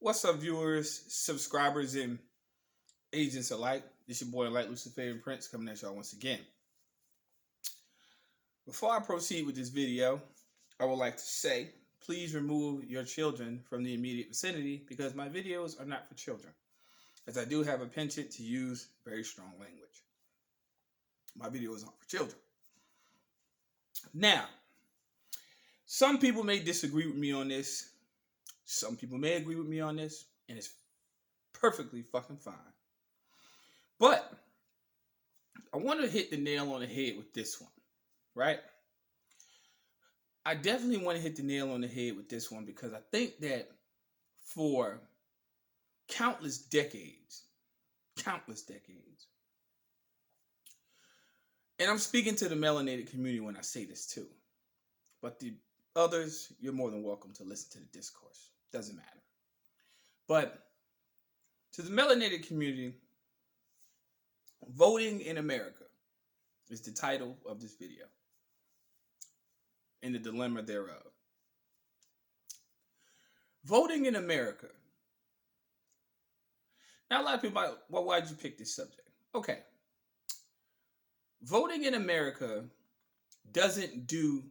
What's up, viewers, subscribers, and agents alike? It's your boy, Luciferian Prince, coming at y'all once again. Before I proceed with this video, I would like to say, please remove your children from the immediate vicinity because my videos are not for children, as I do have a penchant to use very strong language. My videos aren't for children. Now, some people may disagree with me on this. Some people may agree with me on this, and it's perfectly fucking fine. But I want to hit the nail on the head with this one, right? I definitely want to hit the nail on the head with this one because I think that for countless decades, and I'm speaking to the melanated community when I say this too, but the others, you're more than welcome to listen to the discourse. Doesn't matter. But to the melanated community, voting in America is the title of this video and the dilemma thereof. Voting in America. Now, a lot of people are like, well, why'd you pick this subject? Okay. Voting in America doesn't do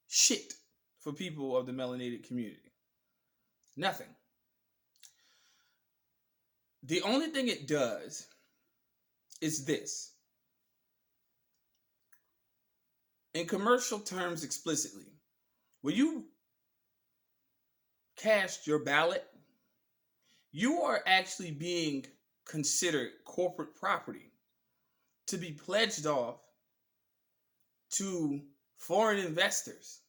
shit for people of the melanated community. Nothing. The only thing it does is this. In commercial terms explicitly, when you cast your ballot, you are actually being considered corporate property to be pledged off to foreign investors.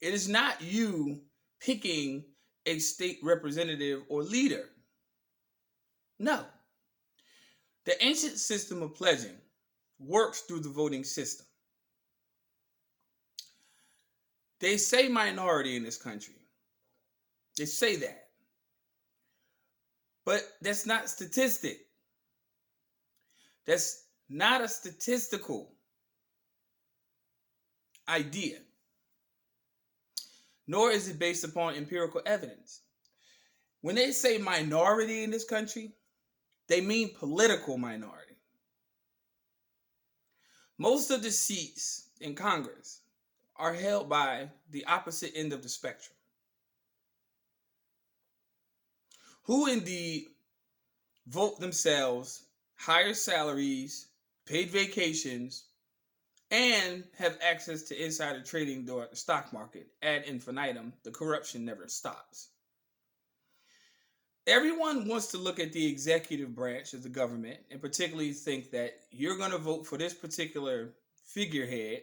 It is not you picking a state representative or leader. No. The ancient system of pledging works through the voting system. They say minority in this country. They say that. But that's not statistic. That's not a statistical idea. Nor is it based upon empirical evidence. When they say minority in this country, they mean political minority. Most of the seats in Congress are held by the opposite end of the spectrum, who indeed vote themselves higher salaries, paid vacations, and have access to insider trading throughout the stock market ad infinitum. The corruption never stops. Everyone wants to look at the executive branch of the government and particularly think that you're going to vote for this particular figurehead,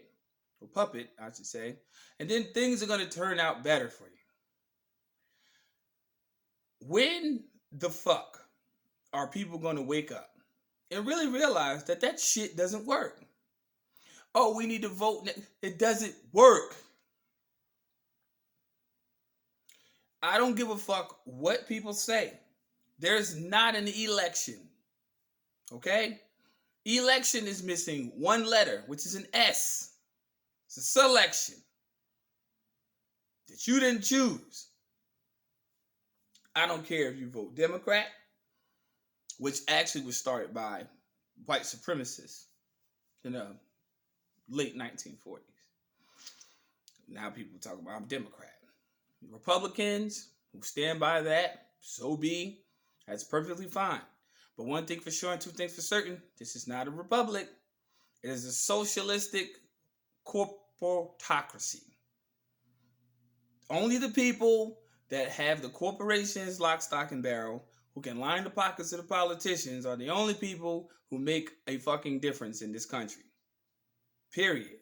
or puppet, I should say, and then things are going to turn out better for you. When the fuck are people going to wake up and really realize that that shit doesn't work? Oh, we need to vote. It doesn't work. I don't give a fuck what people say. There's not an election. Okay? Election is missing one letter, which is an S. It's a selection that you didn't choose. I don't care if you vote Democrat, which actually was started by white supremacists in the late 1940s. Now people talk about I'm Democrat. Republicans who stand by that, so be. That's perfectly fine. But one thing for sure and two things for certain, this is not a republic. It is a socialistic corporatocracy. Only the people that have the corporations lock, stock, and barrel, who can line the pockets of the politicians, are the only people who make a fucking difference in this country. Period.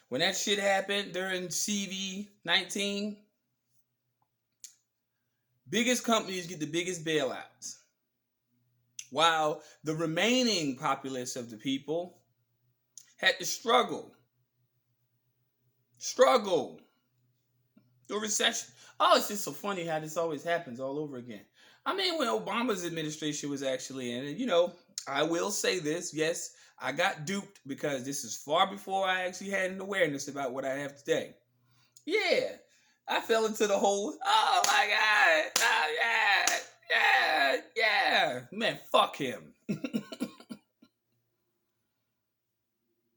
When that shit happened during CD19, biggest companies get the biggest bailouts, while the remaining populace of the people had to struggle through recession. Oh, it's just so funny how this always happens all over again. I mean, when Obama's administration was actually in it, I will say this, yes, I got duped because this is far before I actually had an awareness about what I have today. Yeah, I fell into the hole. Oh my God. Oh yeah. Man, fuck him.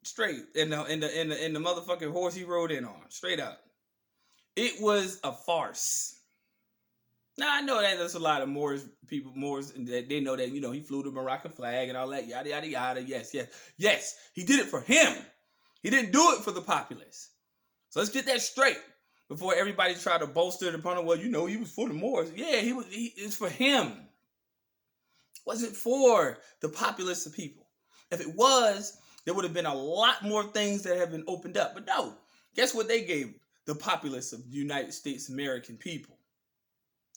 Straight. In the motherfucking horse he rode in on. Straight up. It was a farce. Now I know that there's a lot of Moors and that they know that, he flew the Moroccan flag and all that, yada yada yada. Yes. He did it for him. He didn't do it for the populace. So let's get that straight before everybody try to bolster it upon him. Well, he was for the Moors. Yeah, it's for him. It wasn't for the populace of people. If it was, there would have been a lot more things that have been opened up. But no, guess what they gave the populace of the United States American people?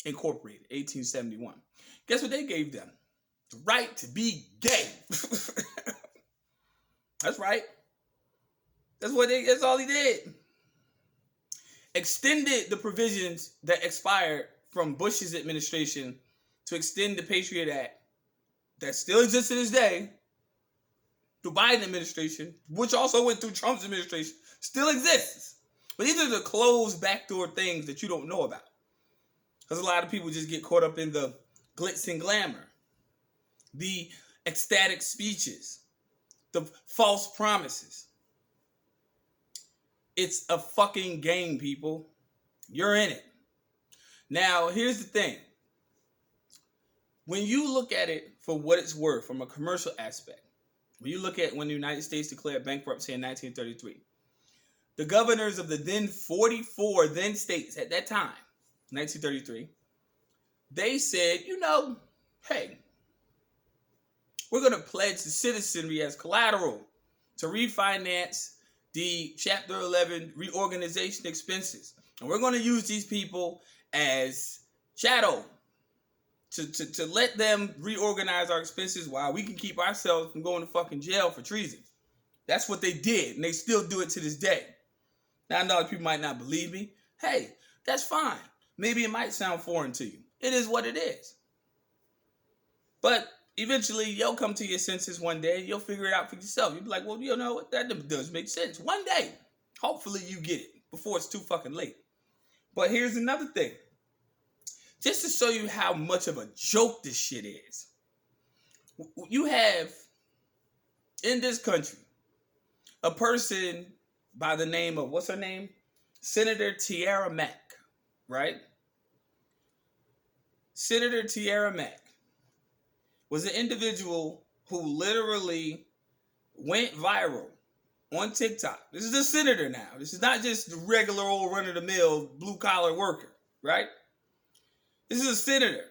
Incorporated, 1871. Guess what they gave them? The right to be gay. That's right. That's all he did. Extended the provisions that expired from Bush's administration to extend the Patriot Act that still exists to this day. The Biden administration, which also went through Trump's administration, still exists. But these are the closed backdoor things that you don't know about. Because a lot of people just get caught up in the glitz and glamour, the ecstatic speeches, the false promises. It's a fucking game, people. You're in it. Now, here's the thing. When you look at it for what it's worth from a commercial aspect, when you look at when the United States declared bankruptcy in 1933, the governors of the then 44 states at that time, 1933, they said, hey, we're going to pledge the citizenry as collateral to refinance the Chapter 11 reorganization expenses. And we're going to use these people as chattel to let them reorganize our expenses while we can keep ourselves from going to fucking jail for treason. That's what they did, and they still do it to this day. Now, I know people might not believe me. Hey, that's fine. Maybe it might sound foreign to you. It is what it is. But eventually, you'll come to your senses one day, and you'll figure it out for yourself. You'll be like, well, what? That does make sense. One day, hopefully you get it before it's too fucking late. But here's another thing. Just to show you how much of a joke this shit is. You have, in this country, a person by the name of, what's her name? Senator Tiara Mack, right? Senator Tiara Mack was an individual who literally went viral on TikTok. This is a senator now. This is not just the regular old run-of-the-mill blue-collar worker, right? This is a senator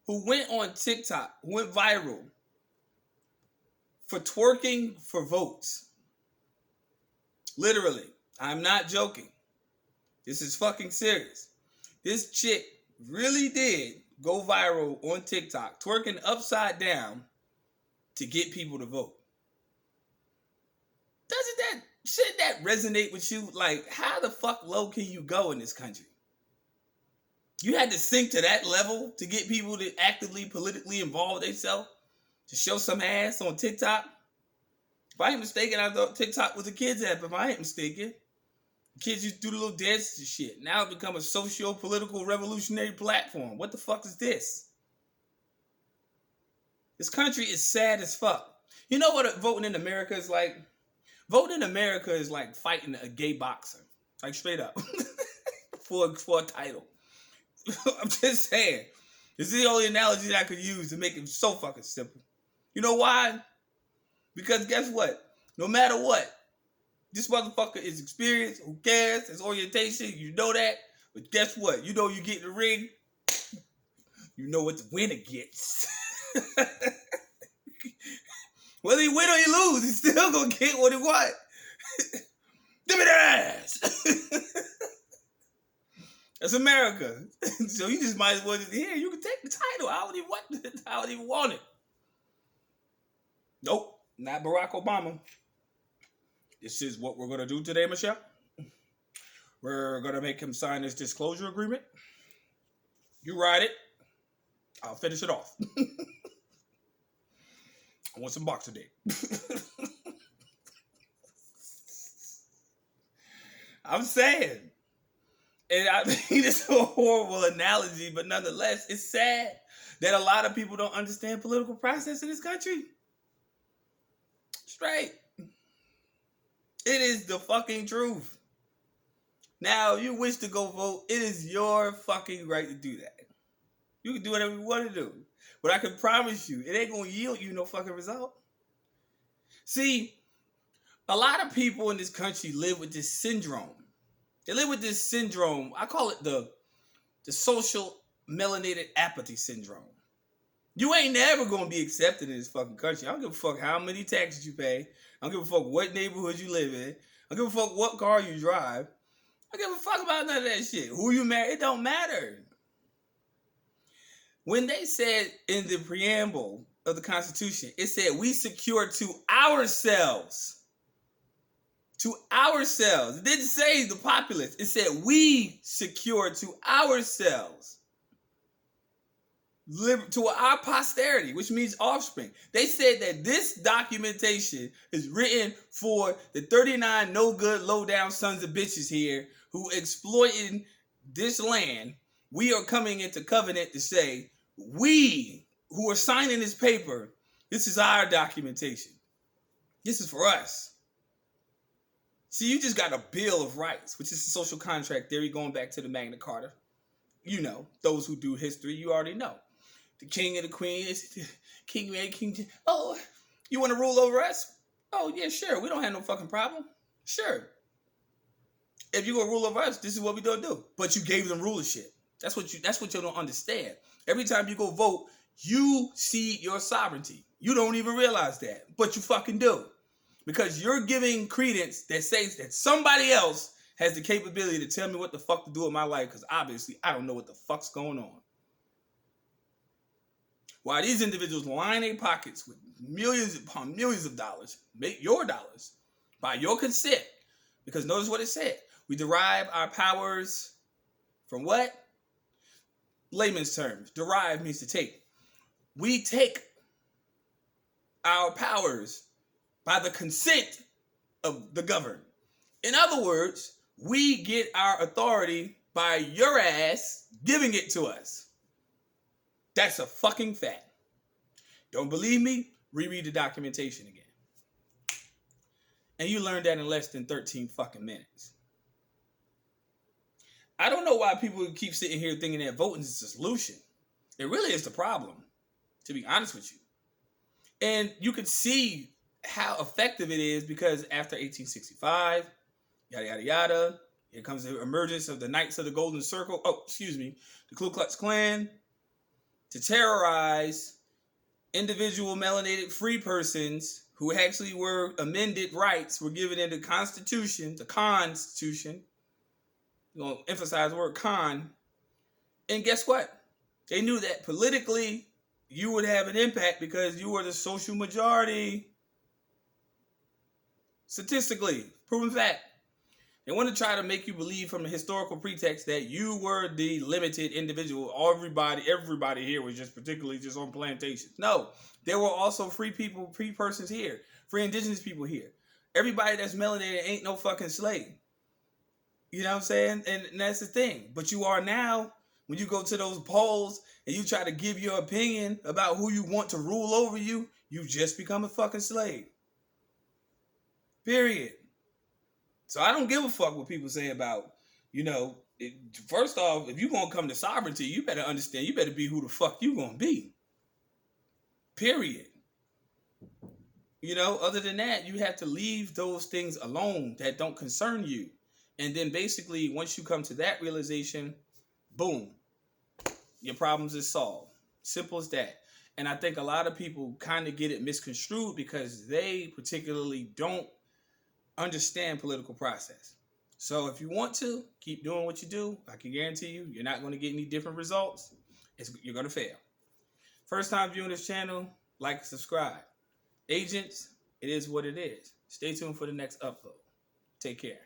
who went on TikTok, went viral for twerking for votes. Literally. I'm not joking. This is fucking serious. This chick really did go viral on TikTok, twerking upside down to get people to vote. Shouldn't that resonate with you? Like, how the fuck low can you go in this country? You had to sink to that level to get people to actively, politically involve themselves, to show some ass on TikTok. If I ain't mistaken, I thought TikTok was a kids app. If I ain't mistaken, kids used to do the little dances and shit. Now it become a socio-political revolutionary platform. What the fuck is this? This country is sad as fuck. You know what voting in America is like? Voting in America is like fighting a gay boxer. Like straight up. for a title. I'm just saying. This is the only analogy that I could use to make it so fucking simple. You know why? Because guess what? No matter what, this motherfucker is experienced. Who cares? It's orientation. You know that. But guess what? You know you get in the ring. You know what the winner gets. Whether he win or he lose, he's still gonna get what he want. Give me that ass. That's America. So you just might as well you can take the title. I don't even want it. Nope, not Barack Obama. This is what we're gonna do today, Michelle. We're gonna make him sign this disclosure agreement. You write it. I'll finish it off. I want some boxer day. I'm saying. And I mean, it's a horrible analogy, but nonetheless, it's sad that a lot of people don't understand political process in this country. Straight. It is the fucking truth. Now, if you wish to go vote, it is your fucking right to do that. You can do whatever you want to do. But I can promise you, it ain't going to yield you no fucking result. See, a lot of people in this country live with this syndrome. They live with this syndrome. I call it the social melanated apathy syndrome. You ain't never going to be accepted in this fucking country. I don't give a fuck how many taxes you pay. I don't give a fuck what neighborhood you live in. I don't give a fuck what car you drive. I don't give a fuck about none of that shit. Who you marry, it don't matter. When they said in the preamble of the Constitution, it said we secure to ourselves. To ourselves. It didn't say the populace. It said we secure to ourselves. To our posterity, which means offspring. They said that this documentation is written for the 39 no good, low down sons of bitches here who exploiting this land. We are coming into covenant to say, we who are signing this paper, this is our documentation. This is for us. See, you just got a Bill of Rights, which is the social contract theory going back to the Magna Carta. You know, those who do history, you already know. The king and the queen is king, man, king. Oh, you want to rule over us? Oh, yeah, sure. We don't have no fucking problem. Sure. If you're going to rule over us, this is what we don't do. But you gave them rulership. That's what you don't understand. Every time you go vote, you cede your sovereignty. You don't even realize that, but you fucking do. Because you're giving credence that says that somebody else has the capability to tell me what the fuck to do with my life, because obviously I don't know what the fuck's going on. While these individuals line their pockets with millions upon millions of dollars, make your dollars, by your consent, because notice what it said. We derive our powers from what? Layman's terms. Derive means to take. We take our powers by the consent of the governed. In other words, we get our authority by your ass giving it to us. That's a fucking fact. Don't believe me? Reread the documentation again. And you learned that in less than 13 fucking minutes. I don't know why people keep sitting here thinking that voting is the solution. It really is the problem, to be honest with you. And you can see how effective it is because after 1865, yada, yada, yada, here comes the emergence of the Knights of the Golden Circle. The Ku Klux Klan to terrorize individual melanated free persons who actually were amended rights were given in the Constitution, the Constitution. I'm going to emphasize the word con. And guess what? They knew that politically you would have an impact because you were the social majority. Statistically, proven fact. They want to try to make you believe from a historical pretext that you were the limited individual. Everybody here was just particularly just on plantations. No, there were also free people, free persons here, free indigenous people here. Everybody that's melanated ain't no fucking slave. You know what I'm saying? And that's the thing. But you are now, when you go to those polls and you try to give your opinion about who you want to rule over you, you just become a fucking slave. Period. So I don't give a fuck what people say about, first off, if you're going to come to sovereignty, you better understand, you better be who the fuck you going to be. Period. Other than that, you have to leave those things alone that don't concern you. And then basically, once you come to that realization, boom, your problems is solved. Simple as that. And I think a lot of people kind of get it misconstrued because they particularly don't understand political process. So if you want to keep doing what you do, I can guarantee you, you're not going to get any different results. You're going to fail. First time viewing this channel, like and subscribe. Agents, it is what it is. Stay tuned for the next upload. Take care.